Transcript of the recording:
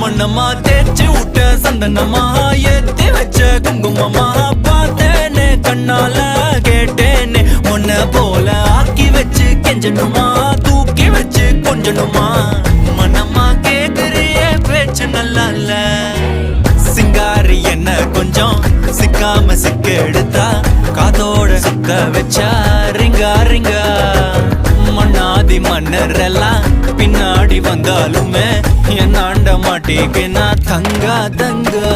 மண்ணம்மா தேய்ச்சி விட்ட சந்தனமா ஏத்தி வச்ச குங்குமமா பார்த்தேனே கண்ணால கேட்டேனே உன்ன போல ஆக்கி வச்சு கெஞ்சணுமா தூக்கி வச்சு கொஞ்சணுமா மனமா கேக்குறிய பேச்சு நல்லா இல்ல சிங்காரி என்ன கொஞ்சம் சிக்காம சிக்க எடுத்தா காதோட சுக்க வச்சா ரிங்கா ரிங்கா மண்ணாதி மன்னர் எல்லாம் பின்னாடி வந்தாலுமே என் ஆண்ட மாட்டேக்கு நான் தங்கா தங்கா